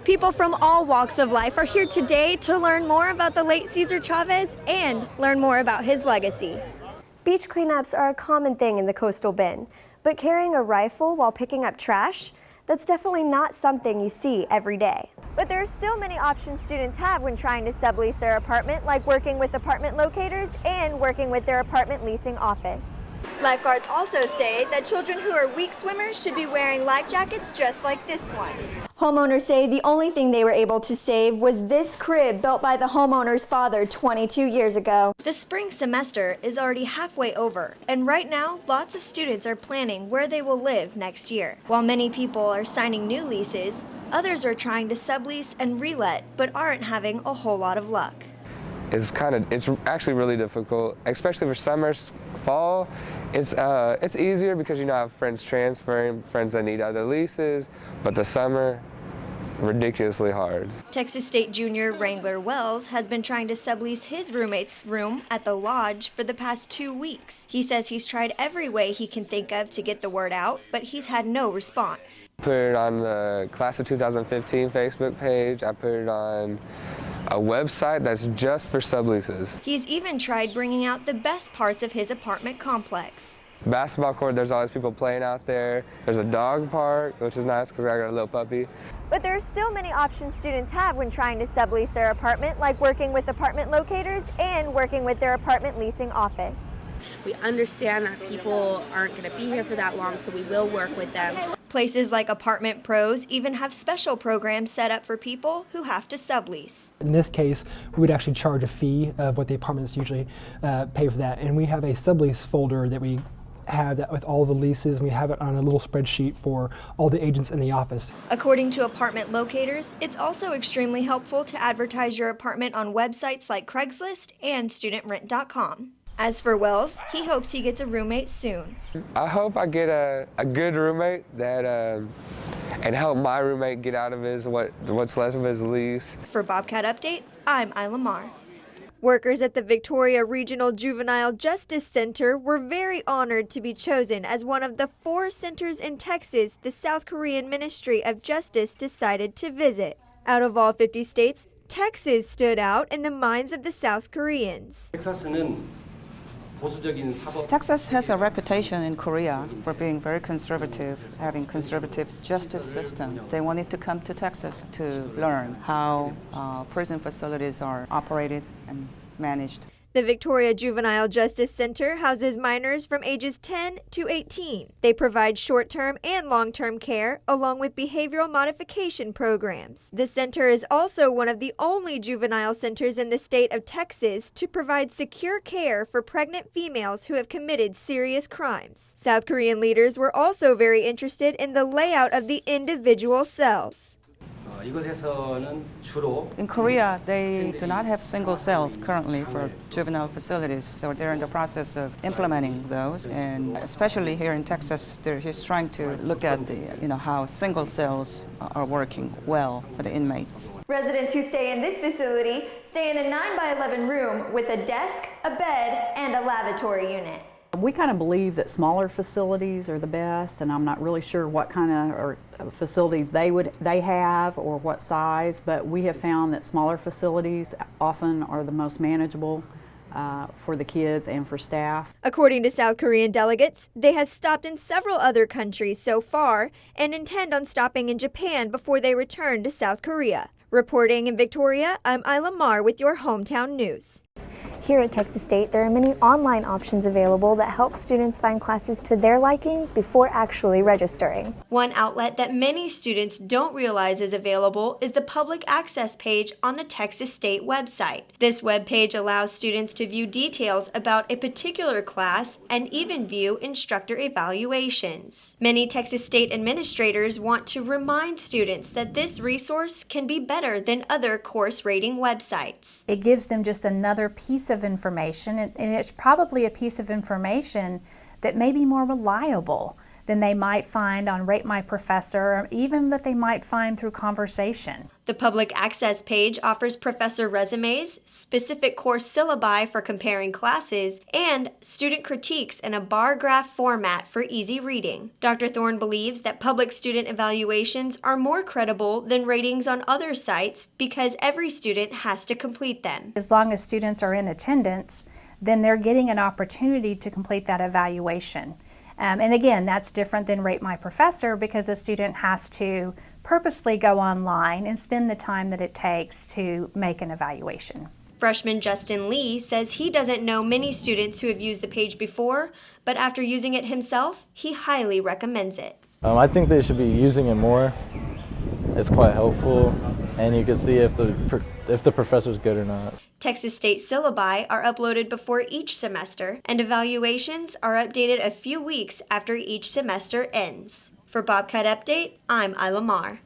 People from all walks of life are here today to learn more about the late Cesar Chavez and learn more about his legacy. Beach cleanups are a common thing in the coastal bend, but carrying a rifle while picking up trash, that's definitely not something you see every day. But there are still many options students have when trying to sublease their apartment, like working with apartment locators and working with their apartment leasing office. Lifeguards also say that children who are weak swimmers should be wearing life jackets just like this one. Homeowners say the only thing they were able to save was this crib built by the homeowner's father 22 years ago. The spring semester is already halfway over, and right now lots of students are planning where they will live next year. While many people are signing new leases, others are trying to sublease and relet but aren't having a whole lot of luck. It's actually really difficult, especially for summer, fall. It's easier because I have friends transferring, friends that need other leases, but the summer, ridiculously hard. Texas State junior Wrangler Wells has been trying to sublease his roommate's room at the lodge for the past 2 weeks. He says he's tried every way he can think of to get the word out, but he's had no response. Put it on the Class of 2015 Facebook page. I put it on a website that's just for subleases. He's even tried bringing out the best parts of his apartment complex. Basketball court, there's always people playing out there. There's a dog park, which is nice because I got a little puppy. But there are still many options students have when trying to sublease their apartment, like working with apartment locators and working with their apartment leasing office. We understand that people aren't going to be here for that long, so we will work with them. Places like Apartment Pros even have special programs set up for people who have to sublease. In this case, we would actually charge a fee of what the apartments usually pay for that. And we have a sublease folder that we have that with all the leases. We have it on a little spreadsheet for all the agents in the office. According to apartment locators, it's also extremely helpful to advertise your apartment on websites like Craigslist and studentrent.com. As for Wells, he hopes he gets a roommate soon. I hope I get a good roommate that and help my roommate get out of what's left of his lease. For Bobcat Update, I'm Ila Mar. Workers at the Victoria Regional Juvenile Justice Center were very honored to be chosen as one of the 4 centers in Texas the South Korean Ministry of Justice decided to visit. Out of all 50 states, Texas stood out in the minds of the South Koreans. Texas has a reputation in Korea for being very conservative, having conservative justice system. They wanted to come to Texas to learn how prison facilities are operated and managed. The Victoria Juvenile Justice Center houses minors from ages 10 to 18. They provide short-term and long-term care, along with behavioral modification programs. The center is also one of the only juvenile centers in the state of Texas to provide secure care for pregnant females who have committed serious crimes. South Korean leaders were also very interested in the layout of the individual cells. In Korea, they do not have single cells currently for juvenile facilities, so they're in the process of implementing those. And especially here in Texas, he's trying to look at how single cells are working well for the inmates. Residents who stay in this facility stay in a 9x11 room with a desk, a bed, and a lavatory unit. We kind of believe that smaller facilities are the best, and I'm not really sure what kind of facilities they have or what size, but we have found that smaller facilities often are the most manageable for the kids and for staff. According to South Korean delegates, they have stopped in several other countries so far and intend on stopping in Japan before they return to South Korea. Reporting in Victoria, I'm Ila Mar with your hometown news. Here at Texas State, there are many online options available that help students find classes to their liking before actually registering. One outlet that many students don't realize is available is the public access page on the Texas State website. This web page allows students to view details about a particular class and even view instructor evaluations. Many Texas State administrators want to remind students that this resource can be better than other course rating websites. It gives them just another piece of information, and it's probably a piece of information that may be more reliable than they might find on Rate My Professor, or even that they might find through conversation. The public access page offers professor resumes, specific course syllabi for comparing classes, and student critiques in a bar graph format for easy reading. Dr. Thorne believes that public student evaluations are more credible than ratings on other sites because every student has to complete them. As long as students are in attendance, then they're getting an opportunity to complete that evaluation. And again, that's different than Rate My Professor because a student has to purposely go online and spend the time that it takes to make an evaluation. Freshman Justin Lee says he doesn't know many students who have used the page before, but after using it himself, he highly recommends it. I think they should be using it more. It's quite helpful, and you can see if the professor's good or not. Texas State syllabi are uploaded before each semester, and evaluations are updated a few weeks after each semester ends. For Bobcat Update, I'm Ila Mar.